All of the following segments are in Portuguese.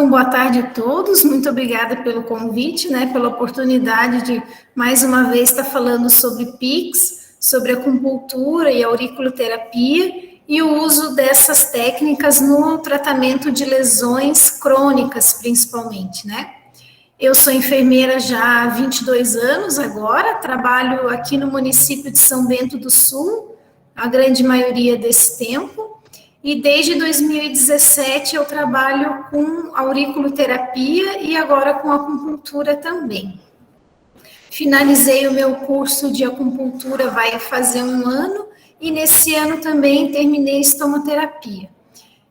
Então, boa tarde a todos, muito obrigada pelo convite, né, pela oportunidade de, mais uma vez, estar falando sobre PICS, sobre acupuntura e auriculoterapia e o uso dessas técnicas no tratamento de lesões crônicas, principalmente, né. Eu sou enfermeira já há 22 anos agora, trabalho aqui no município de São Bento do Sul, a grande maioria desse tempo, e desde 2017 eu trabalho com auriculoterapia e agora com acupuntura também. Finalizei o meu curso de acupuntura, vai fazer um ano, e nesse ano também terminei estomoterapia.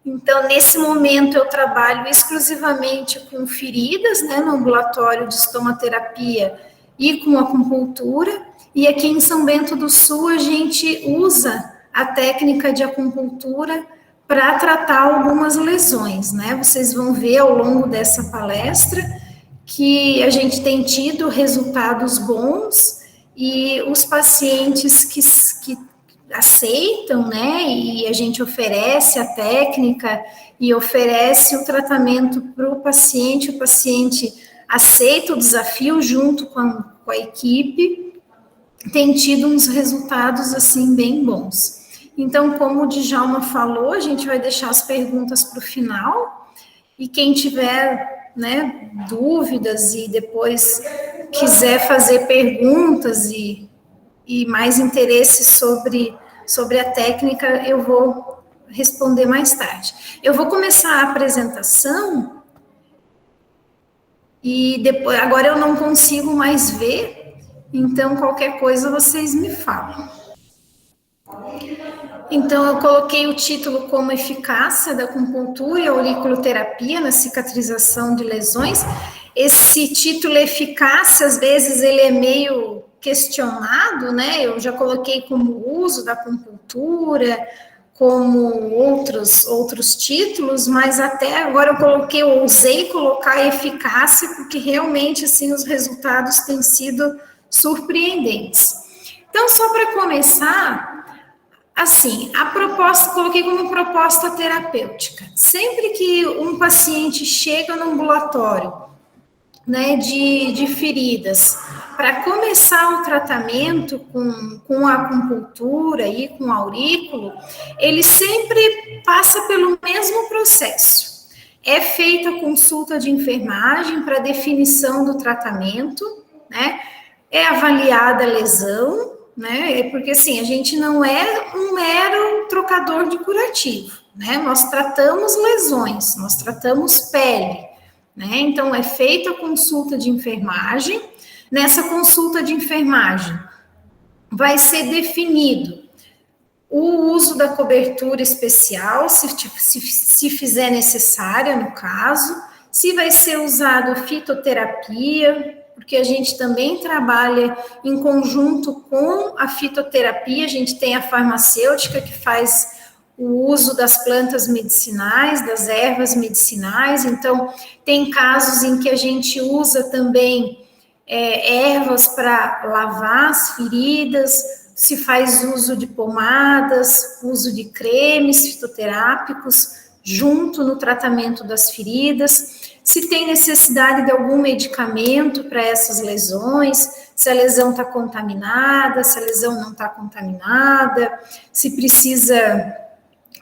Então, nesse momento, eu trabalho exclusivamente com feridas, né, no ambulatório de estomoterapia e com acupuntura, e aqui em São Bento do Sul a gente usa a técnica de acupuntura para tratar algumas lesões, né? Vocês vão ver ao longo dessa palestra que a gente tem tido resultados bons e os pacientes que aceitam, né? E a gente oferece a técnica e oferece o tratamento para o paciente aceita o desafio junto com a equipe, tem tido uns resultados assim bem bons. Então, como o Djalma falou, a gente vai deixar as perguntas para o final, e quem tiver, né, dúvidas e depois quiser fazer perguntas e mais interesse sobre a técnica, eu vou responder mais tarde. Eu vou começar a apresentação e depois, agora eu não consigo mais ver, então qualquer coisa vocês me falam. Então, eu coloquei o título como Eficácia da acupuntura e auriculoterapia na cicatrização de lesões. Esse título Eficácia, às vezes, ele é meio questionado, né? Eu já coloquei como uso da acupuntura, como outros títulos, mas até agora eu ousei colocar eficácia, porque realmente, assim, os resultados têm sido surpreendentes. Então, só para começar, assim, a proposta, coloquei como proposta terapêutica. Sempre que um paciente chega no ambulatório, né, de feridas, para começar o tratamento com a acupuntura e com aurículo, ele sempre passa pelo mesmo processo. É feita a consulta de enfermagem para definição do tratamento, né? É avaliada a lesão, né? Porque assim, a gente não é um mero trocador de curativo, né? Nós tratamos lesões, nós tratamos pele, né? Então é feita a consulta de enfermagem. Nessa consulta de enfermagem vai ser definido o uso da cobertura especial, se fizer necessária no caso, se vai ser usado fitoterapia, porque a gente também trabalha em conjunto com a fitoterapia, a gente tem a farmacêutica que faz o uso das plantas medicinais, das ervas medicinais, então tem casos em que a gente usa também ervas para lavar as feridas, se faz uso de pomadas, uso de cremes fitoterápicos junto no tratamento das feridas, se tem necessidade de algum medicamento para essas lesões, se a lesão está contaminada, se a lesão não está contaminada, se precisa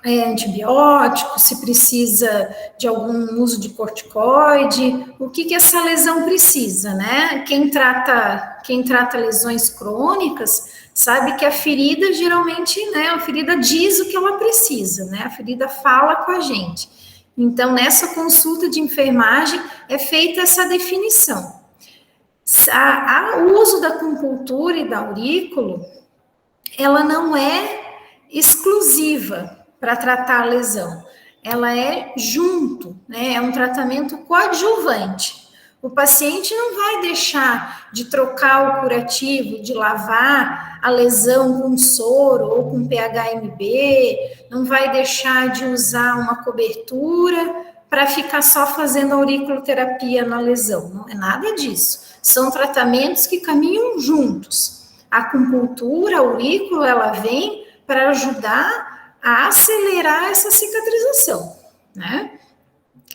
antibiótico, se precisa de algum uso de corticoide, o que essa lesão precisa, né? Quem trata lesões crônicas sabe que a ferida geralmente, né, a ferida diz o que ela precisa, né? A ferida fala com a gente. Então, nessa consulta de enfermagem é feita essa definição. O uso da acupuntura e da aurículo, ela não é exclusiva para tratar a lesão, ela é junto, né? É um tratamento coadjuvante. O paciente não vai deixar de trocar o curativo, de lavar a lesão com soro ou com PHMB, não vai deixar de usar uma cobertura para ficar só fazendo auriculoterapia na lesão. Não é nada disso. São tratamentos que caminham juntos. A acupuntura, a aurícula, ela vem para ajudar a acelerar essa cicatrização, né?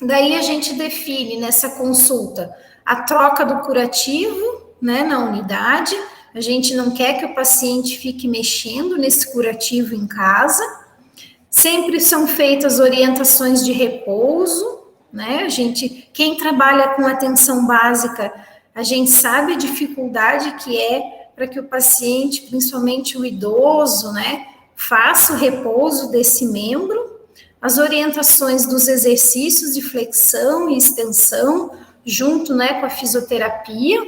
Daí a gente define nessa consulta a troca do curativo, né, na unidade. A gente não quer que o paciente fique mexendo nesse curativo em casa. Sempre são feitas orientações de repouso, né? Quem trabalha com atenção básica, a gente sabe a dificuldade que é para que o paciente, principalmente o idoso, né, faça o repouso desse membro. As orientações dos exercícios de flexão e extensão, junto, né, com a fisioterapia.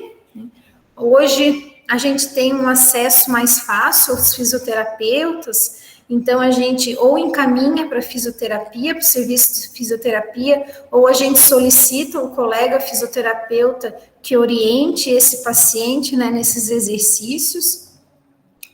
Hoje a gente tem um acesso mais fácil aos fisioterapeutas, então a gente ou encaminha para fisioterapia, para o serviço de fisioterapia, ou a gente solicita o colega fisioterapeuta que oriente esse paciente, né, nesses exercícios.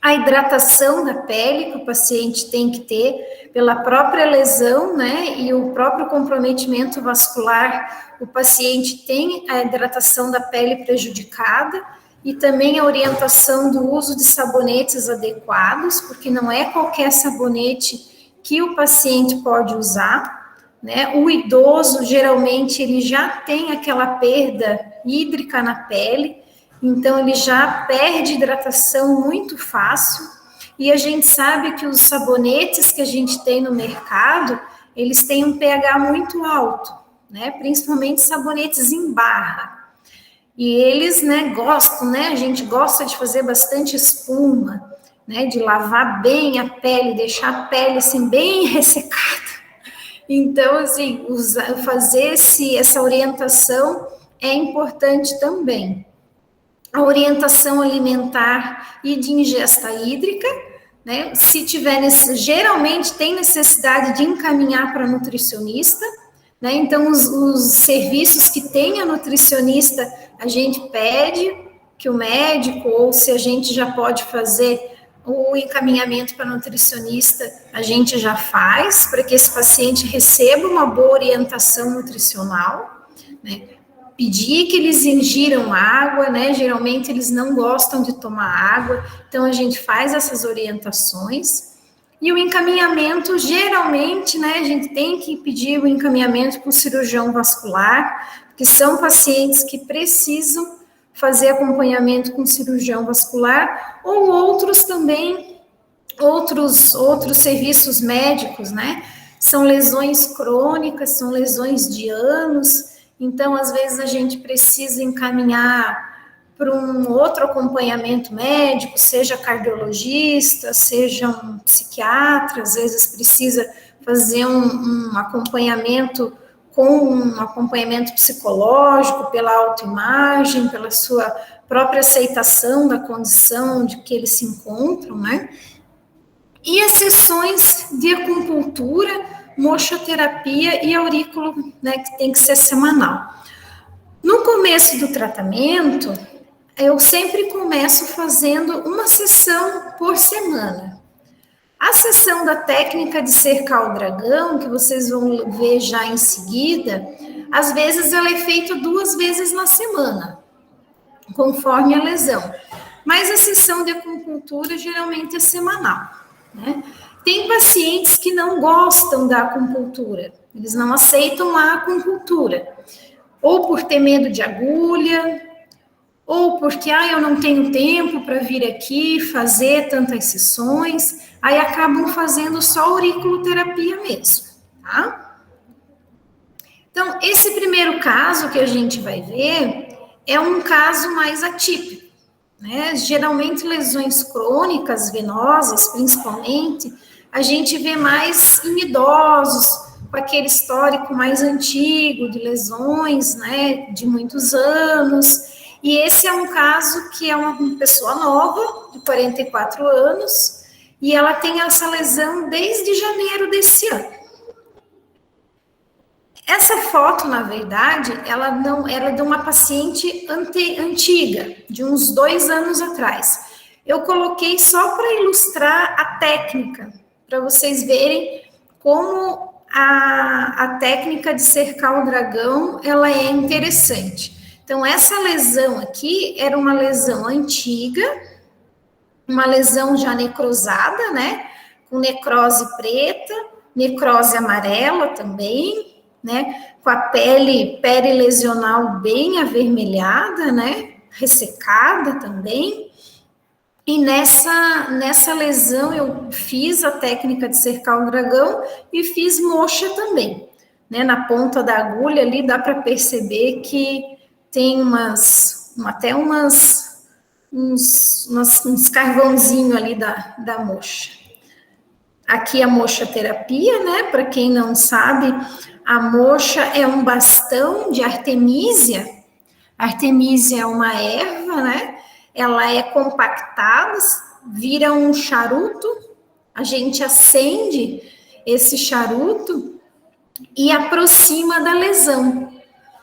A hidratação da pele que o paciente tem que ter pela própria lesão, né, e o próprio comprometimento vascular, o paciente tem a hidratação da pele prejudicada, e também a orientação do uso de sabonetes adequados, porque não é qualquer sabonete que o paciente pode usar, né? O idoso, geralmente, ele já tem aquela perda hídrica na pele, então ele já perde hidratação muito fácil, e a gente sabe que os sabonetes que a gente tem no mercado, eles têm um pH muito alto, né? Principalmente sabonetes em barra. E eles, né, gostam, né, a gente gosta de fazer bastante espuma, né, de lavar bem a pele, deixar a pele, assim, bem ressecada. Então, assim, fazer essa orientação é importante também. A orientação alimentar e de ingesta hídrica, né, se tiver, geralmente tem necessidade de encaminhar para nutricionista, né, então os serviços que tem a nutricionista, a gente pede que o médico, ou se a gente já pode fazer o encaminhamento para nutricionista, a gente já faz, para que esse paciente receba uma boa orientação nutricional, né? Pedir que eles ingiram água, né? Geralmente eles não gostam de tomar água, então a gente faz essas orientações. E o encaminhamento, geralmente, né, a gente tem que pedir o encaminhamento para o cirurgião vascular, que são pacientes que precisam fazer acompanhamento com cirurgião vascular, ou outros também, outros serviços médicos, né? São lesões crônicas, são lesões de anos, então, às vezes, a gente precisa encaminhar para um outro acompanhamento médico, seja cardiologista, seja um psiquiatra, às vezes precisa fazer um acompanhamento com um acompanhamento psicológico, pela autoimagem, pela sua própria aceitação da condição de que eles se encontram, né? E as sessões de acupuntura, mochoterapia e aurículo, né, que tem que ser semanal. No começo do tratamento, eu sempre começo fazendo uma sessão por semana. A sessão da técnica de cercar o dragão, que vocês vão ver já em seguida, às vezes ela é feita 2 vezes na semana, conforme a lesão. Mas a sessão de acupuntura geralmente é semanal, né? Tem pacientes que não gostam da acupuntura, eles não aceitam a acupuntura, ou por ter medo de agulha, ou porque eu não tenho tempo para vir aqui fazer tantas sessões, aí acabam fazendo só auriculoterapia mesmo, tá? Então, esse primeiro caso que a gente vai ver é um caso mais atípico, né? Geralmente lesões crônicas, venosas, principalmente, a gente vê mais em idosos, com aquele histórico mais antigo de lesões, né, de muitos anos. E esse é um caso que é uma pessoa nova, de 44 anos, e ela tem essa lesão desde janeiro desse ano. Essa foto, na verdade, ela é de uma paciente antiga, de uns 2 anos atrás. Eu coloquei só para ilustrar a técnica, para vocês verem como a técnica de cercar o dragão, ela é interessante. Então, essa lesão aqui era uma lesão antiga, uma lesão já necrosada, né? Com necrose preta, necrose amarela também. né, com a pele perilesional bem avermelhada, né, ressecada também. E nessa lesão eu fiz a técnica de cercar o dragão e fiz moxa também, né, na ponta da agulha ali dá para perceber que tem uns carvãozinho ali da moxa. Aqui a moxa terapia, né? Para quem não sabe, a moxa é um bastão de artemísia. A artemísia é uma erva, né? Ela é compactada, vira um charuto. A gente acende esse charuto e aproxima da lesão,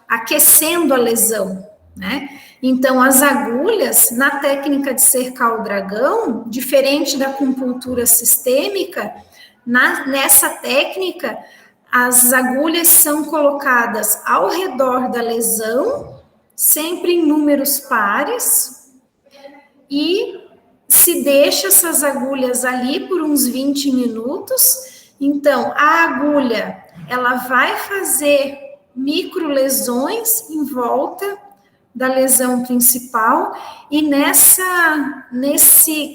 aquecendo a lesão, né? Então, as agulhas, na técnica de cercar o dragão, diferente da acupuntura sistêmica, nessa técnica, as agulhas são colocadas ao redor da lesão, sempre em números pares, e se deixa essas agulhas ali por uns 20 minutos. Então, a agulha, ela vai fazer microlesões em volta da lesão principal, e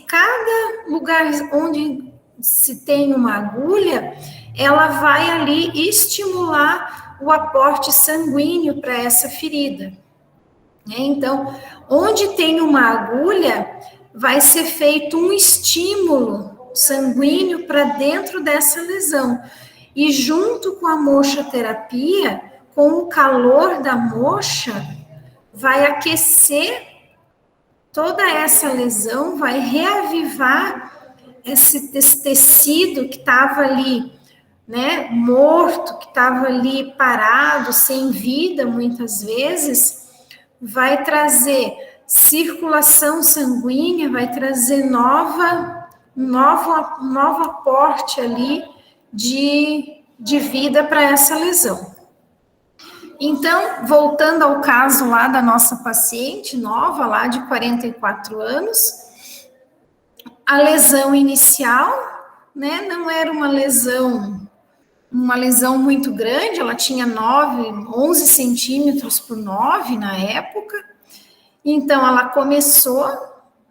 cada lugar onde se tem uma agulha, ela vai ali estimular o aporte sanguíneo para essa ferida. Então, onde tem uma agulha, vai ser feito um estímulo sanguíneo para dentro dessa lesão. E junto com a moxa terapia, com o calor da moxa, vai aquecer toda essa lesão, vai reavivar esse tecido que estava ali, né, morto, que estava ali parado, sem vida, muitas vezes, vai trazer circulação sanguínea, vai trazer novo aporte ali de vida para essa lesão. Então, voltando ao caso lá da nossa paciente nova, lá de 44 anos, a lesão inicial, né, não era uma lesão muito grande, ela tinha 11 centímetros por 9 na época. Então, ela começou,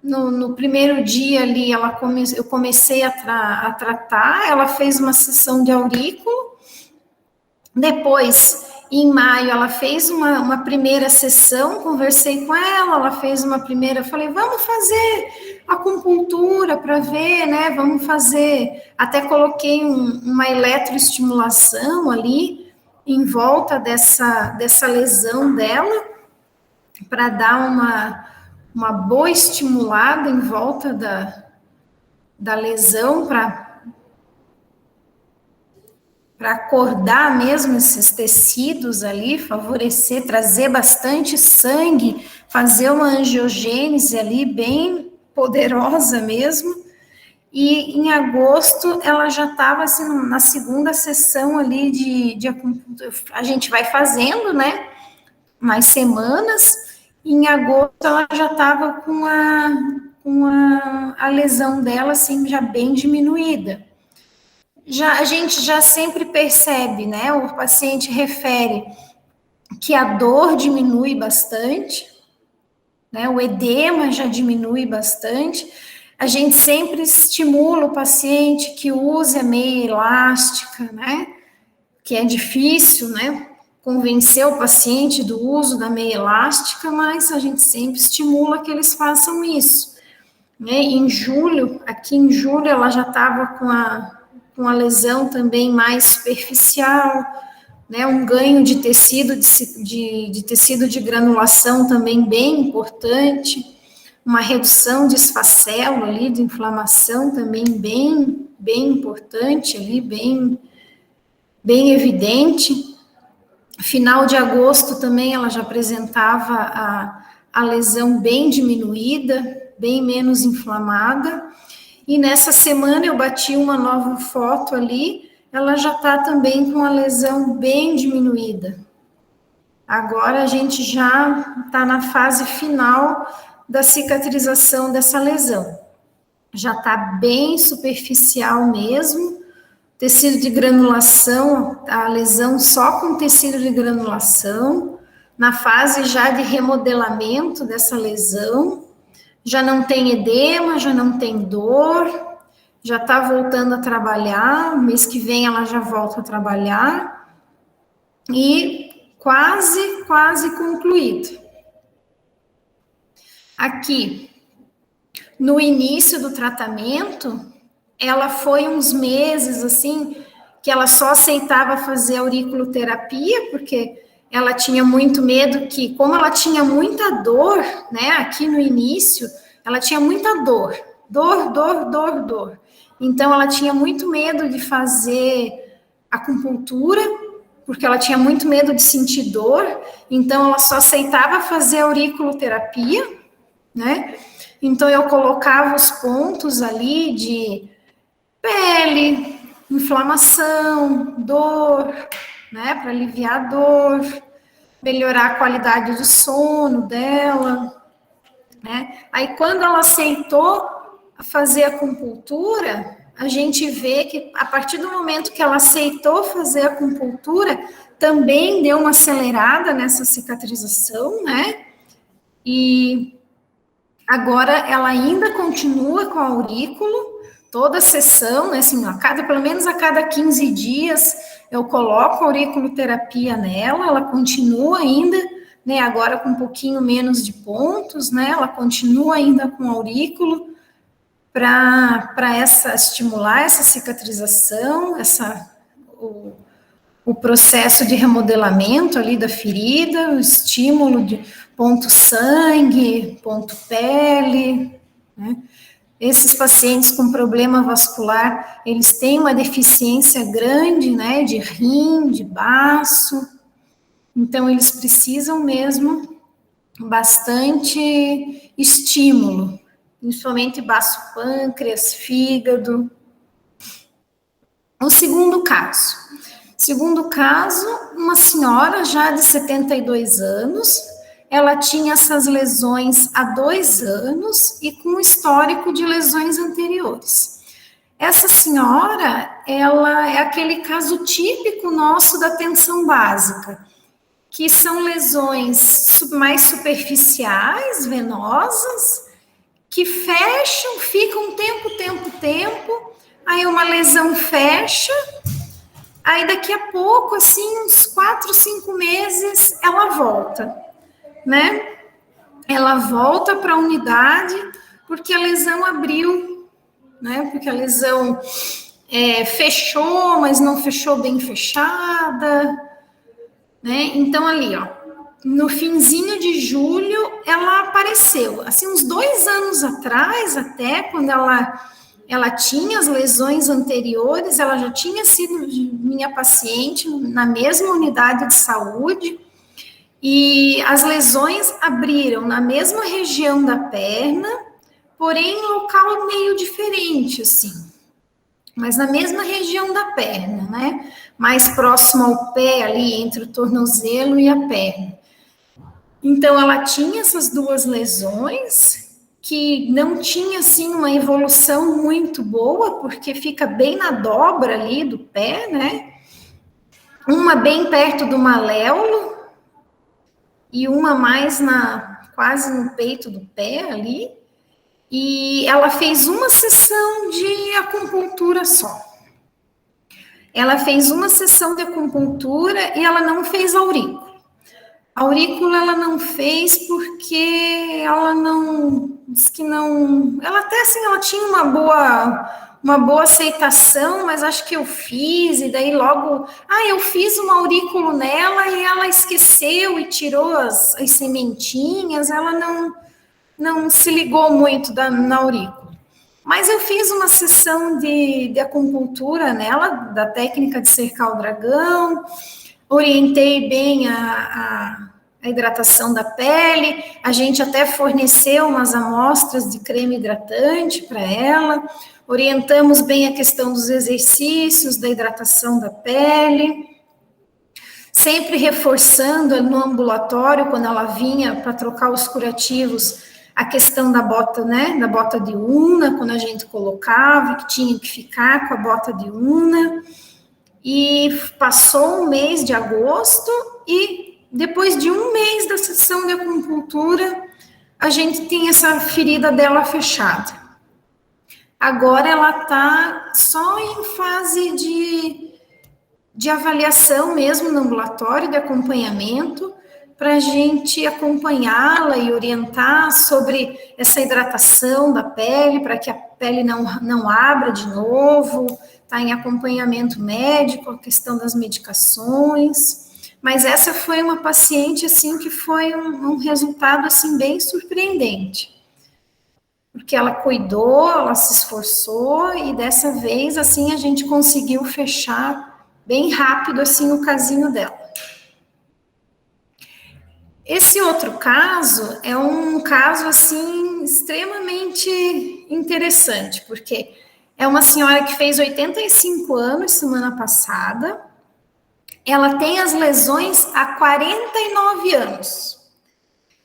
no primeiro dia ali, eu comecei a tratar, ela fez uma sessão de aurículo, depois, em maio, ela fez uma primeira sessão, conversei com ela fez uma primeira, falei, vamos fazer acupuntura para ver, né, vamos fazer, até coloquei uma eletroestimulação ali, em volta dessa lesão dela, para dar uma boa estimulada em volta da lesão, para acordar mesmo esses tecidos ali, favorecer, trazer bastante sangue, fazer uma angiogênese ali bem poderosa mesmo. E em agosto ela já estava assim, na segunda sessão ali de acupuntura. A gente vai fazendo, né, mais semanas. E em agosto ela já estava com a lesão dela assim já bem diminuída. A gente já sempre percebe, né? O paciente refere que a dor diminui bastante, né? O edema já diminui bastante. A gente sempre estimula o paciente que use a meia elástica, né? Que é difícil, né? Convencer o paciente do uso da meia elástica, mas a gente sempre estimula que eles façam isso. Né? Aqui em julho, ela já estava com a lesão também mais superficial, né, um ganho de tecido, de tecido de granulação também bem importante, uma redução de esfacelo ali, de inflamação também bem importante ali, bem evidente. Final de agosto também ela já apresentava a lesão bem diminuída, bem menos inflamada. E nessa semana eu bati uma nova foto ali, ela já está também com a lesão bem diminuída. Agora a gente já está na fase final da cicatrização dessa lesão. Já está bem superficial mesmo, tecido de granulação, a lesão só com tecido de granulação, na fase já de remodelamento dessa lesão, já não tem edema, já não tem dor, já está voltando a trabalhar, mês que vem ela já volta a trabalhar, e quase concluído. Aqui, no início do tratamento, ela foi uns meses, assim, que ela só aceitava fazer auriculoterapia, porque ela tinha muito medo que, como ela tinha muita dor, né, aqui no início, ela tinha muita dor. Então, ela tinha muito medo de fazer acupuntura, porque ela tinha muito medo de sentir dor, então ela só aceitava fazer auriculoterapia, né? Então, eu colocava os pontos ali de pele, inflamação, dor, né, para aliviar a dor, melhorar a qualidade do sono dela, né? Aí, quando ela aceitou fazer a acupuntura, a gente vê que a partir do momento que ela aceitou fazer a acupuntura, também deu uma acelerada nessa cicatrização, né? E agora ela ainda continua com a aurículo, toda a sessão, né, assim, pelo menos a cada 15 dias eu coloco a auriculoterapia nela, ela continua ainda, né, agora com um pouquinho menos de pontos, né, ela continua ainda com aurículo para estimular essa cicatrização, o processo de remodelamento ali da ferida, o estímulo de ponto sangue, ponto pele, né? Esses pacientes com problema vascular, eles têm uma deficiência grande, né, de rim, de baço, então eles precisam mesmo bastante estímulo, principalmente baço pâncreas, fígado. O segundo caso, uma senhora já de 72 anos, ela tinha essas lesões há 2 anos e com histórico de lesões anteriores. Essa senhora, ela é aquele caso típico nosso da tensão básica, que são lesões mais superficiais, venosas, que fecham, ficam tempo, aí uma lesão fecha, aí daqui a pouco, assim, uns 4, 5 meses, ela volta, né? Ela volta para a unidade porque a lesão abriu, né? Porque a lesão fechou, mas não fechou bem fechada, né? Então, ali, ó, no finzinho de julho, ela apareceu. Assim, uns 2 anos atrás, até, quando ela tinha as lesões anteriores, ela já tinha sido minha paciente na mesma unidade de saúde, e as lesões abriram na mesma região da perna, porém em local meio diferente, assim, mas na mesma região da perna, né? Mais próximo ao pé, ali, entre o tornozelo e a perna. Então, ela tinha essas 2 lesões, que não tinha, assim, uma evolução muito boa, porque fica bem na dobra ali do pé, né? Uma bem perto do maléolo, e uma mais quase no peito do pé ali, e ela fez uma sessão de acupuntura só. Ela fez uma sessão de acupuntura e ela não fez aurícula. A aurícula ela não fez porque ela não, diz que não, ela até assim, ela tinha uma boa aceitação, mas acho que eu fiz, e daí logo, eu fiz uma aurícula nela e ela esqueceu e tirou as sementinhas, ela não se ligou muito na aurícula. Mas eu fiz uma sessão de acupuntura nela, da técnica de cercar o dragão, orientei bem a hidratação da pele, a gente até forneceu umas amostras de creme hidratante para ela, orientamos bem a questão dos exercícios, da hidratação da pele, sempre reforçando no ambulatório, quando ela vinha para trocar os curativos, a questão da bota, né, da bota de una, quando a gente colocava, que tinha que ficar com a bota de una, e passou o mês de agosto, e depois de um mês da sessão de acupuntura, a gente tem essa ferida dela fechada. Agora ela está só em fase de avaliação mesmo no ambulatório, de acompanhamento, para a gente acompanhá-la e orientar sobre essa hidratação da pele, para que a pele não abra de novo, está em acompanhamento médico, a questão das medicações. Mas essa foi uma paciente, assim, que foi um resultado, assim, bem surpreendente. Porque ela cuidou, ela se esforçou, e dessa vez, assim, a gente conseguiu fechar bem rápido, assim, o casinho dela. Esse outro caso é um caso, assim, extremamente interessante, porque é uma senhora que fez 85 anos semana passada. Ela tem as lesões há 49 anos.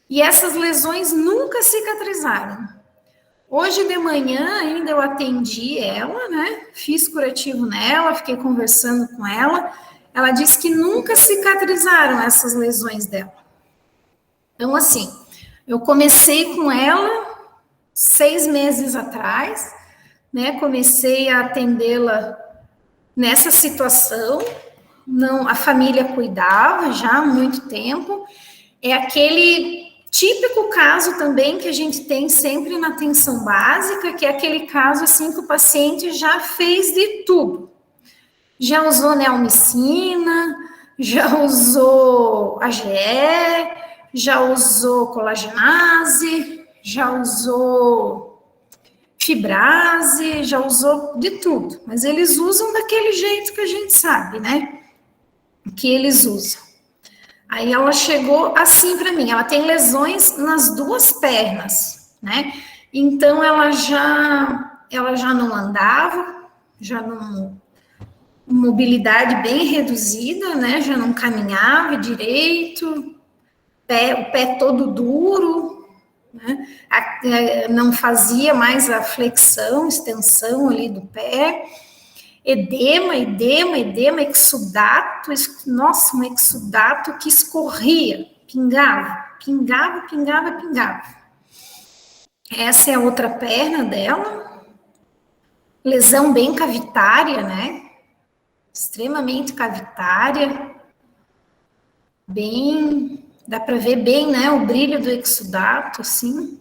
E essas lesões nunca cicatrizaram. Hoje de manhã ainda eu atendi ela, né? Fiz curativo nela, fiquei conversando com ela. Ela disse que nunca cicatrizaram essas lesões dela. Então, assim, eu comecei com ela 6 meses atrás, né? Comecei a atendê-la nessa situação. Não, a família cuidava já há muito tempo. É aquele típico caso também que a gente tem sempre na atenção básica, que é aquele caso assim que o paciente já fez de tudo. Já usou neomicina, já usou AGE, já usou colagenase, já usou fibrase, já usou de tudo. Mas eles usam daquele jeito que a gente sabe, né? Que eles usam. Aí ela chegou assim para mim, ela tem lesões nas 2 pernas, né? Então ela já não andava, já não, mobilidade bem reduzida, né? Já não caminhava direito, o pé todo duro, né? Não fazia mais a flexão, extensão ali do pé. Edema, exudato, nossa, um exudato que escorria, pingava. Essa é a outra perna dela, lesão bem cavitária, né? Extremamente cavitária, bem, dá para ver bem, né, o brilho do exudato, assim.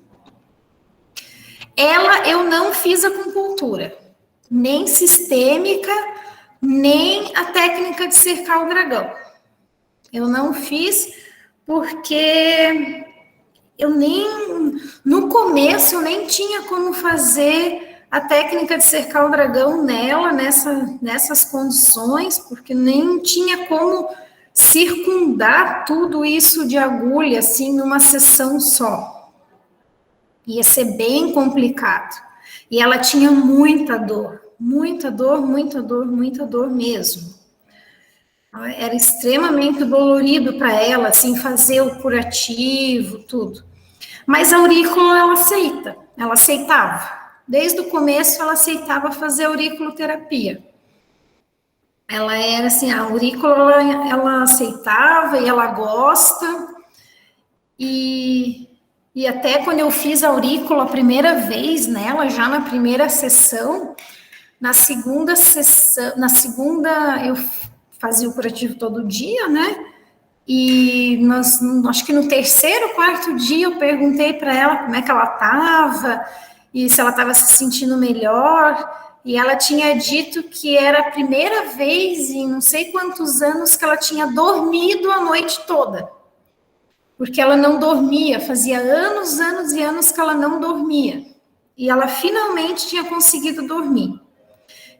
Ela, eu não fiz acupuntura, nem sistêmica, nem a técnica de cercar o dragão. Eu não fiz porque no começo eu nem tinha como fazer a técnica de cercar o dragão nela, nessas condições, porque nem tinha como circundar tudo isso de agulha, assim, numa sessão só. Ia ser bem complicado. E ela tinha muita dor mesmo. Era extremamente dolorido para ela, assim, fazer o curativo, tudo. Mas a aurícula, ela aceitava. Desde o começo, ela aceitava fazer auriculoterapia. Ela era assim, a aurícula, ela aceitava e ela gosta. E até quando eu fiz a aurícula a primeira vez nela, já na primeira sessão, na segunda eu fazia o curativo todo dia, né? E acho que no 3º, 4º dia eu perguntei para ela como é que ela estava e se ela estava se sentindo melhor. E ela tinha dito que era a primeira vez em não sei quantos anos que ela tinha dormido a noite toda. Porque ela não dormia, fazia anos e anos que ela não dormia. E ela finalmente tinha conseguido dormir.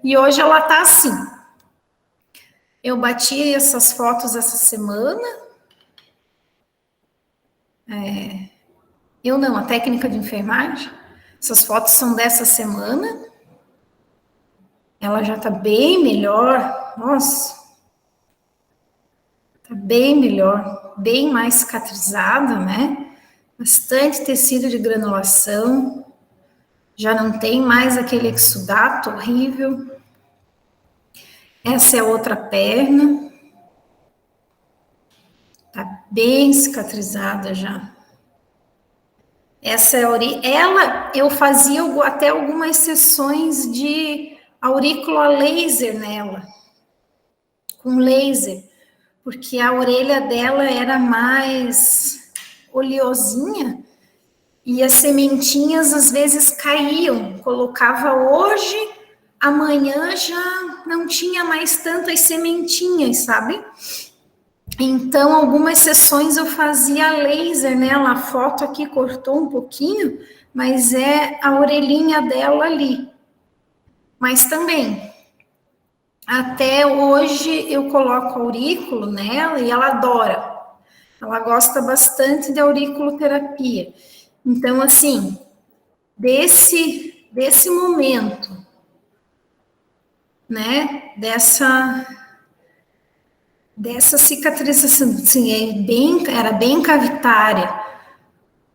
E hoje ela está assim. Eu bati essas fotos essa semana. A técnica de enfermagem. Essas fotos são dessa semana. Ela já está bem melhor. Nossa. Está bem melhor. Bem mais cicatrizada, né? bastante tecido de granulação, já não tem mais aquele exudato horrível. Essa é a outra perna, tá bem cicatrizada já. Essa é a ela, eu fazia até algumas sessões de aurícula laser nela, com laser, porque a orelha dela era mais oleosinha e as sementinhas às vezes caíam. Colocava hoje, amanhã já não tinha mais tantas sementinhas, sabe? Então, algumas sessões eu fazia laser nela, a foto aqui cortou um pouquinho, mas é a orelhinha dela ali. Mas também, até hoje eu coloco aurículo nela e ela adora. Ela gosta bastante de auriculoterapia. Então, assim, desse momento, né, dessa cicatrização, assim, era bem cavitária,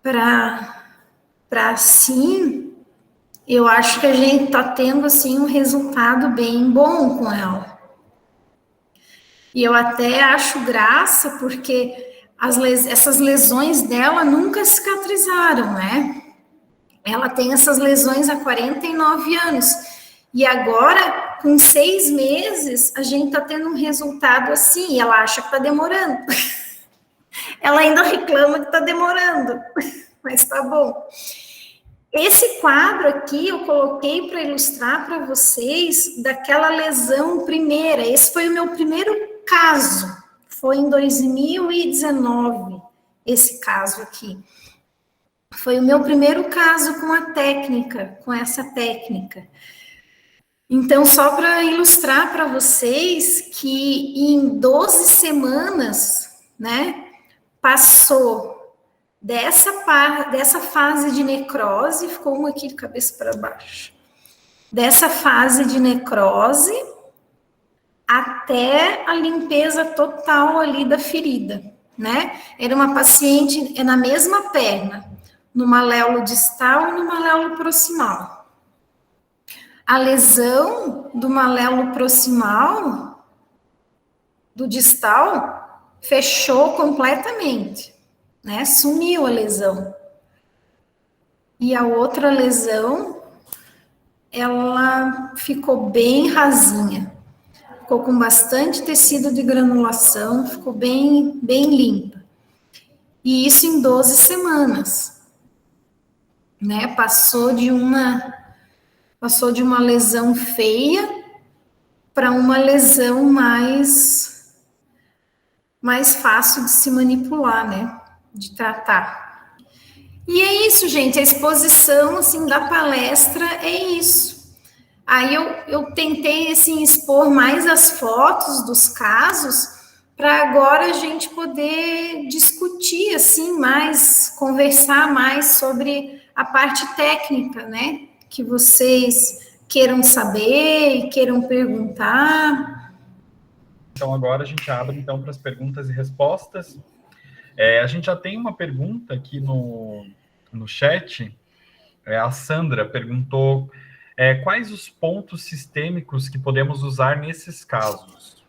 para sim, eu acho que a gente está tendo, assim, um resultado bem bom com ela. E eu até acho graça, porque essas lesões dela nunca cicatrizaram, né? Ela tem essas lesões há 49 anos. E agora, com 6 meses, a gente está tendo um resultado assim, e ela acha que está demorando. Ela ainda reclama que está demorando, mas tá bom. Esse quadro aqui eu coloquei para ilustrar para vocês daquela lesão primeira. Esse foi o meu primeiro caso. Foi em 2019, esse caso aqui. Foi o meu primeiro caso com essa técnica. Então, só para ilustrar para vocês que em 12 semanas, né, passou dessa fase de necrose, ficou uma aqui de cabeça para baixo, dessa fase de necrose até a limpeza total ali da ferida, né? Era uma paciente na mesma perna, no maléolo distal e no maléolo proximal. A lesão do maléolo proximal, do distal, fechou completamente, né? Sumiu a lesão. E a outra lesão, ela ficou bem rasinha. Ficou com bastante tecido de granulação, ficou bem limpa. E isso em 12 semanas, né? Passou de uma lesão feia para uma lesão mais fácil de se manipular, né? De tratar. E é isso, gente. A exposição, assim, da palestra é isso. Aí eu tentei, assim, expor mais as fotos dos casos para agora a gente poder discutir, assim, mais, conversar mais sobre a parte técnica, né? Que vocês queiram saber e queiram perguntar. Então, agora a gente abre, então, para as perguntas e respostas. A gente já tem uma pergunta aqui no chat. A Sandra perguntou quais os pontos sistêmicos que podemos usar nesses casos?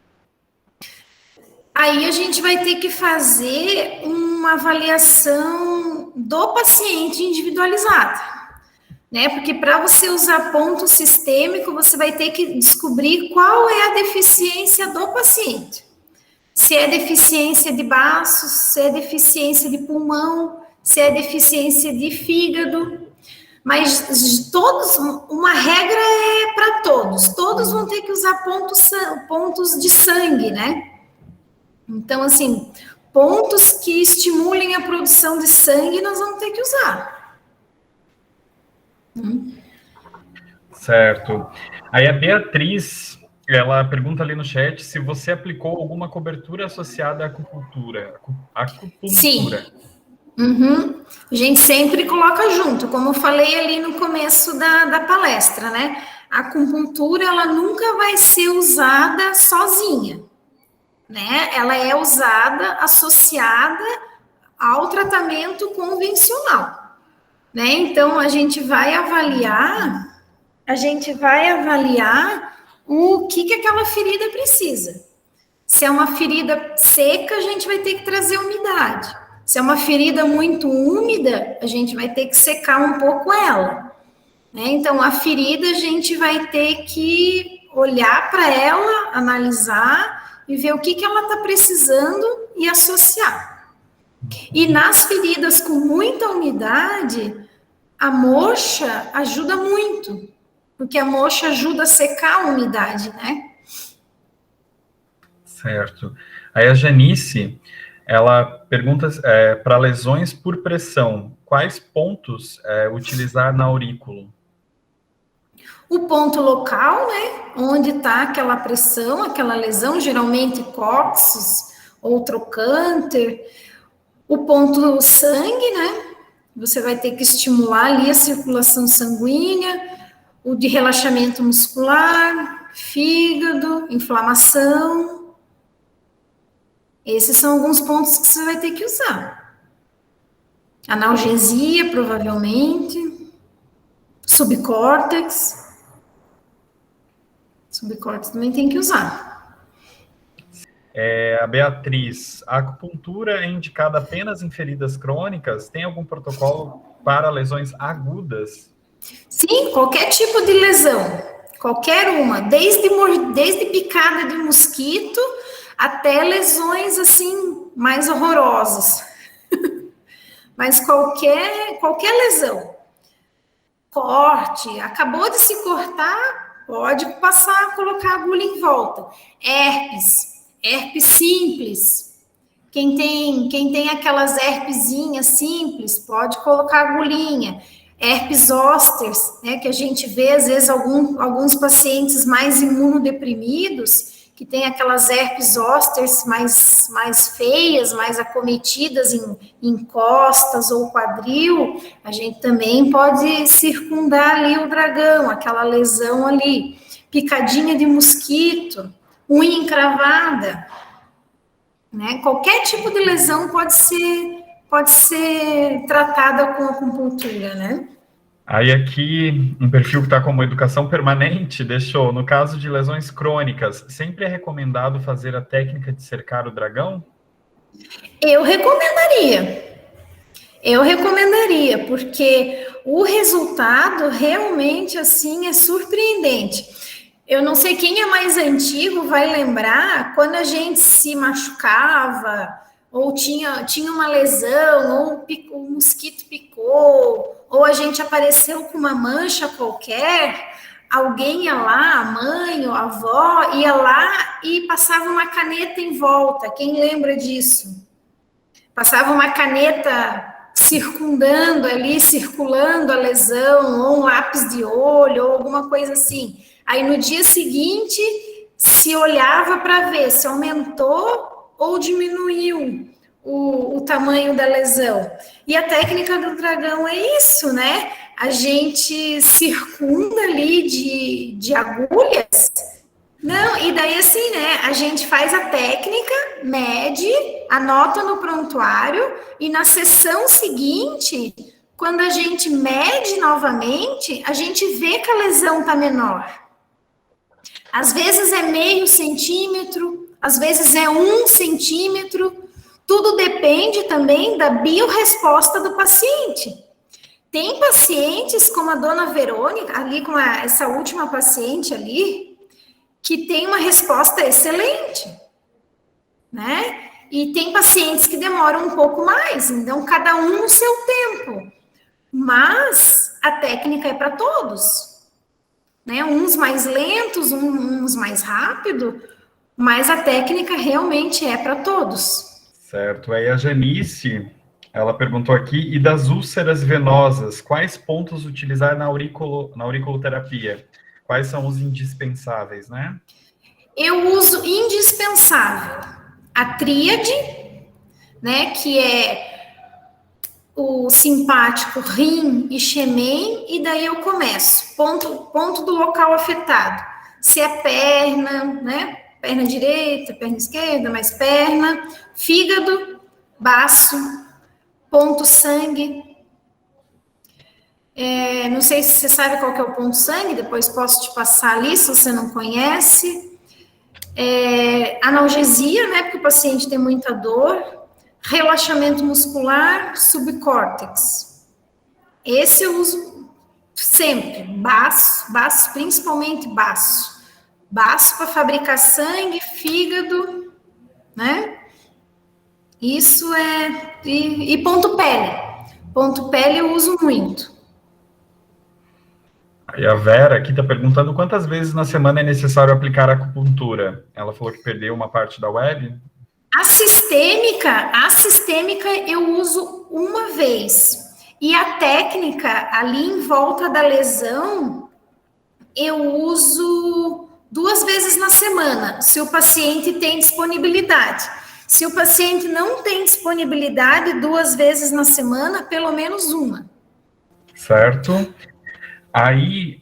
Aí a gente vai ter que fazer uma avaliação do paciente individualizada, né? Porque para você usar ponto sistêmico, você vai ter que descobrir qual é a deficiência do paciente. Se é deficiência de baço, se é deficiência de pulmão, se é deficiência de fígado. Mas uma regra é para todos vão ter que usar pontos de sangue, né? Então, assim, pontos que estimulem a produção de sangue nós vamos ter que usar. Certo. Aí a Beatriz, ela pergunta ali no chat se você aplicou alguma cobertura associada à acupuntura. Sim. Uhum. A gente sempre coloca junto, como eu falei ali no começo da palestra, né? A acupuntura, ela nunca vai ser usada sozinha, né? Ela é usada associada ao tratamento convencional, né? Então, a gente vai avaliar o que aquela ferida precisa. Se é uma ferida seca, a gente vai ter que trazer umidade. Se é uma ferida muito úmida, a gente vai ter que secar um pouco ela, né? Então, a ferida, a gente vai ter que olhar para ela, analisar e ver o que ela está precisando e associar. E nas feridas com muita umidade, a moxa ajuda muito, porque a moxa ajuda a secar a umidade, né? Certo. Aí a Janice, ela pergunta para lesões por pressão, quais pontos utilizar na aurículo? O ponto local, né, onde está aquela pressão, aquela lesão, geralmente cóccix ou trocânter. O ponto sangue, né, você vai ter que estimular ali a circulação sanguínea, o de relaxamento muscular, fígado, inflamação. Esses são alguns pontos que você vai ter que usar. Analgesia, provavelmente. Subcórtex. Subcórtex também tem que usar. A Beatriz, a acupuntura é indicada apenas em feridas crônicas? Tem algum protocolo para lesões agudas? Sim, qualquer tipo de lesão. Qualquer uma. Desde picada de mosquito até lesões, assim, mais horrorosas. Mas qualquer lesão. Corte, acabou de se cortar, pode passar a colocar a agulha em volta. Herpes simples. Quem tem aquelas herpesinhas simples, pode colocar a agulhinha. Herpes zosters, né, que a gente vê, às vezes, alguns pacientes mais imunodeprimidos, que tem aquelas herpes zosters mais feias, mais acometidas em costas ou quadril, a gente também pode circundar ali o dragão, aquela lesão ali. Picadinha de mosquito, unha encravada, né? Qualquer tipo de lesão pode ser tratada com acupuntura, né? Aí aqui, um perfil que está como educação permanente, deixou, no caso de lesões crônicas, sempre é recomendado fazer a técnica de cercar o dragão? Eu recomendaria, porque o resultado realmente, assim, é surpreendente. Eu não sei quem é mais antigo vai lembrar quando a gente se machucava, ou tinha uma lesão, ou o mosquito picou, ou a gente apareceu com uma mancha qualquer, alguém ia lá, a mãe ou a avó, ia lá e passava uma caneta em volta. Quem lembra disso? Passava uma caneta circundando ali, circulando a lesão, ou um lápis de olho, ou alguma coisa assim. Aí no dia seguinte se olhava para ver se aumentou ou diminuiu o tamanho da lesão. E a técnica do dragão é isso, né? A gente circunda ali de agulhas. Não, e daí assim, né? A gente faz a técnica, mede, anota no prontuário e na sessão seguinte, quando a gente mede novamente, a gente vê que a lesão está menor. Às vezes é 0,5 centímetro, às vezes é 1 centímetro, tudo depende também da biorresposta do paciente. Tem pacientes, como a dona Verônica, ali com essa última paciente ali, que tem uma resposta excelente, né? E tem pacientes que demoram um pouco mais, então cada um no seu tempo. Mas a técnica é para todos, né? Uns mais lentos, uns mais rápido, mas a técnica realmente é para todos. Certo. Aí a Janice, ela perguntou aqui, e das úlceras venosas, quais pontos utilizar na auriculoterapia? Quais são os indispensáveis, né? Eu uso indispensável a tríade, né, que é o simpático, rim e xemen, e daí eu começo, ponto do local afetado. Se é perna, né, perna direita, perna esquerda, mais perna, fígado, baço, Ponto sangue. Não sei se você sabe qual que é o ponto sangue, depois posso te passar ali, se você não conhece. Analgesia, né, porque o paciente tem muita dor. Relaxamento muscular, subcórtex. Esse eu uso sempre, baço, principalmente baço. Baço para fabricar sangue, fígado, né? Isso e ponto pele. Ponto pele eu uso muito. E a Vera aqui está perguntando quantas vezes na semana é necessário aplicar acupuntura. Ela falou que perdeu uma parte da web. A sistêmica eu uso uma vez. E a técnica, ali em volta da lesão, eu uso 2 vezes na semana, se o paciente tem disponibilidade. Se o paciente não tem disponibilidade, 2 vezes na semana, pelo menos uma. Certo. Aí,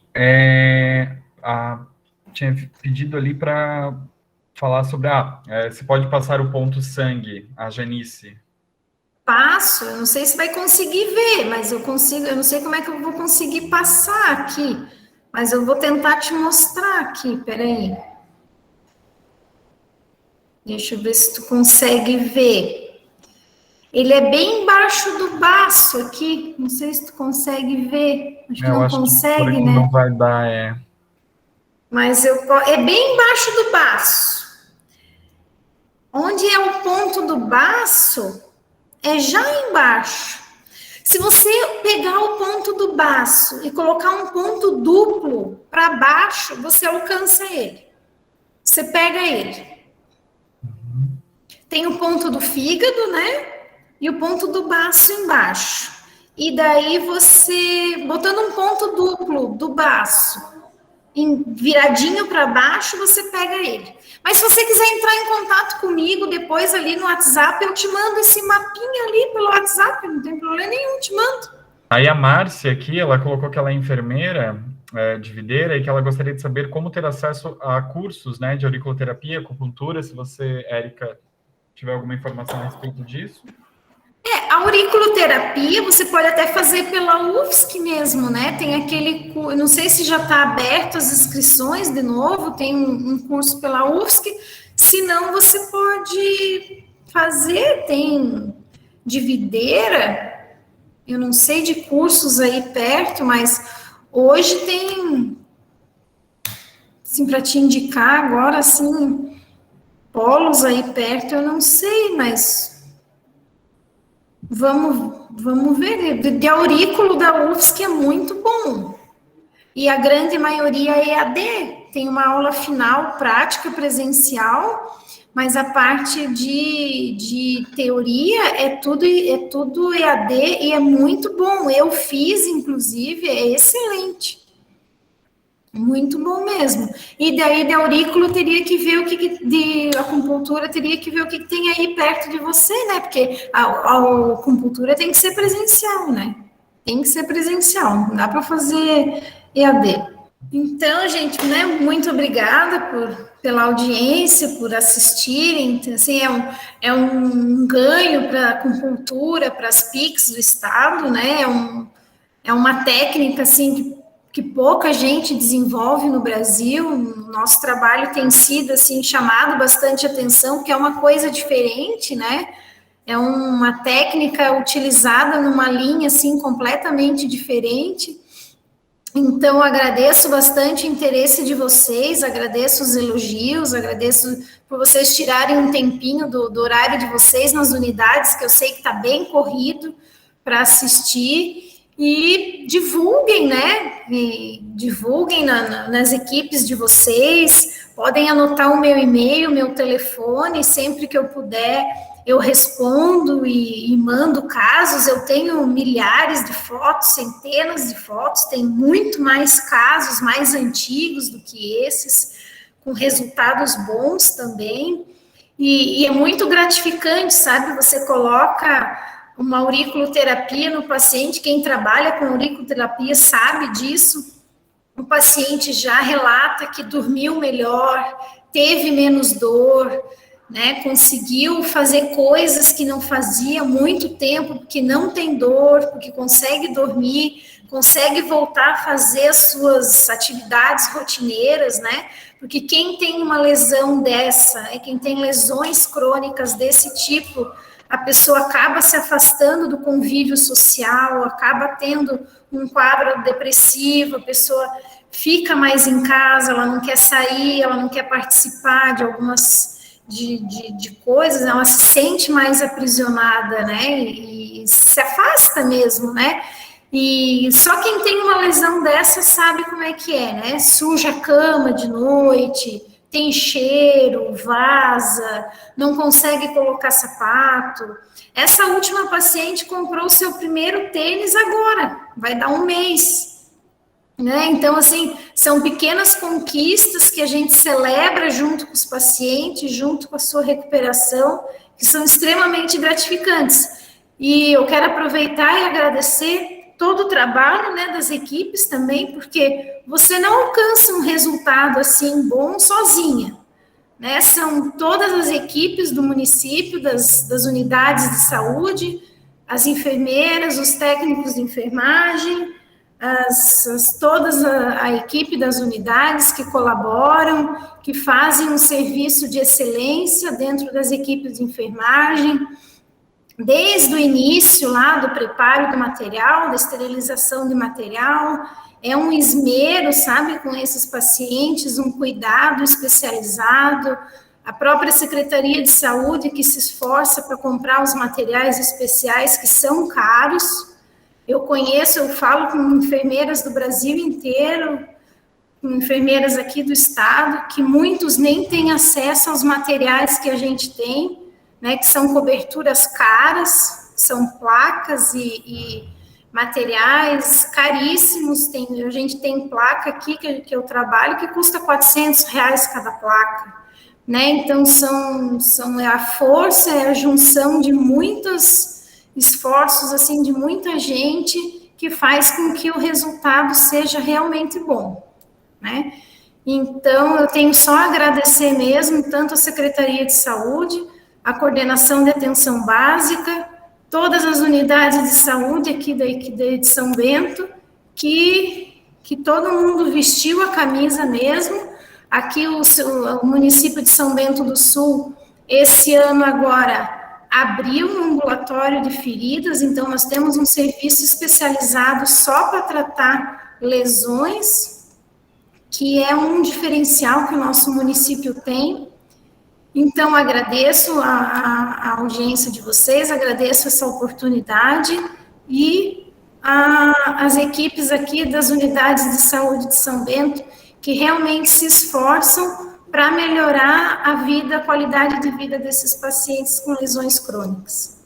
tinha pedido ali para falar sobre, você pode passar o ponto sangue, a Janice. Passo, eu não sei se vai conseguir ver, mas eu não sei como é que eu vou conseguir passar aqui, mas eu vou tentar te mostrar aqui, peraí. Deixa eu ver se tu consegue ver. Ele é bem embaixo do baço aqui, não sei se tu consegue ver, acho que não consegue, né? Não vai dar, Mas é bem embaixo do baço. Onde é o ponto do baço, é já embaixo. Se você pegar o ponto do baço e colocar um ponto duplo para baixo, você alcança ele. Você pega ele. Tem o ponto do fígado, né? E o ponto do baço embaixo. E daí você, botando um ponto duplo do baço, viradinho para baixo, você pega ele. Mas se você quiser entrar em contato comigo depois ali no WhatsApp, eu te mando esse mapinha ali pelo WhatsApp, não tem problema nenhum, te mando. Aí a Márcia aqui, ela colocou que ela é enfermeira de Videira e que ela gostaria de saber como ter acesso a cursos, né, de auriculoterapia, acupuntura, se você, Érica, tiver alguma informação a respeito disso. A auriculoterapia você pode até fazer pela UFSC mesmo, né? Tem aquele, não sei se já está aberto as inscrições de novo, tem um curso pela UFSC, se não você pode fazer, tem de Videira, eu não sei de cursos aí perto, mas hoje tem, assim, para te indicar agora, assim, polos aí perto, eu não sei, mas vamos ver. De aurículo da UFSC é muito bom. E a grande maioria é EAD. Tem uma aula final, prática, presencial, mas a parte de teoria é tudo EAD e é muito bom. Eu fiz, inclusive, é excelente. Muito bom mesmo. E daí de aurículo teria que ver o que de acupuntura teria que ver o que tem aí perto de você, né? Porque a acupuntura tem que ser presencial, né? Tem que ser presencial, não dá para fazer EAD. Então, gente, né, muito obrigada pela audiência, por assistirem. Então, assim, é um ganho para a acupuntura, para as PICs do estado, né? É uma técnica assim que pouca gente desenvolve no Brasil. O nosso trabalho tem sido, assim, chamado bastante atenção, porque é uma coisa diferente, né? É uma técnica utilizada numa linha, assim, completamente diferente. Então, agradeço bastante o interesse de vocês, agradeço os elogios, agradeço por vocês tirarem um tempinho do horário de vocês nas unidades, que eu sei que está bem corrido para assistir. E divulguem, né? Divulguem nas equipes de vocês. Podem anotar o meu e-mail, meu telefone, sempre que eu puder, eu respondo e mando casos. Eu tenho milhares de fotos, centenas de fotos, tem muito mais casos mais antigos do que esses, com resultados bons também. E é muito gratificante, sabe? Você coloca uma auriculoterapia no paciente, quem trabalha com auriculoterapia sabe disso. O paciente já relata que dormiu melhor, teve menos dor, né? Conseguiu fazer coisas que não fazia há muito tempo, porque não tem dor, porque consegue dormir, consegue voltar a fazer as suas atividades rotineiras, né? Porque quem tem uma lesão dessa, quem tem lesões crônicas desse tipo, a pessoa acaba se afastando do convívio social, acaba tendo um quadro depressivo, a pessoa fica mais em casa, ela não quer sair, ela não quer participar de algumas de coisas, ela se sente mais aprisionada, né? E se afasta mesmo, né? E só quem tem uma lesão dessa sabe como é que é, né? Suja a cama de noite, tem cheiro, vaza, não consegue colocar sapato. Essa última paciente comprou o seu primeiro tênis agora, vai dar um mês. Né? Então, assim, são pequenas conquistas que a gente celebra junto com os pacientes, junto com a sua recuperação, que são extremamente gratificantes. E eu quero aproveitar e agradecer todo o trabalho, né, das equipes também, porque você não alcança um resultado assim bom sozinha, né? São todas as equipes do município, das unidades de saúde, as enfermeiras, os técnicos de enfermagem, toda a equipe das unidades que colaboram, que fazem um serviço de excelência dentro das equipes de enfermagem, desde o início lá do preparo do material, da esterilização de material, é um esmero, sabe, com esses pacientes, um cuidado especializado, a própria Secretaria de Saúde que se esforça para comprar os materiais especiais que são caros. Eu falo com enfermeiras do Brasil inteiro, com enfermeiras aqui do estado, que muitos nem têm acesso aos materiais que a gente tem, né, que são coberturas caras, são placas e materiais caríssimos. A gente tem placa aqui que eu trabalho que custa R$400 cada placa, né? Então, é a força, é a junção de muitos esforços, assim, de muita gente que faz com que o resultado seja realmente bom, né? Então, eu tenho só a agradecer mesmo, tanto a Secretaria de Saúde, a Coordenação de Atenção Básica, todas as unidades de saúde aqui de São Bento, que todo mundo vestiu a camisa mesmo. Aqui o município de São Bento do Sul, esse ano agora, abriu um ambulatório de feridas, então nós temos um serviço especializado só para tratar lesões, que é um diferencial que o nosso município tem. Então, agradeço a audiência de vocês, agradeço essa oportunidade e as equipes aqui das unidades de saúde de São Bento, que realmente se esforçam para melhorar a qualidade de vida desses pacientes com lesões crônicas.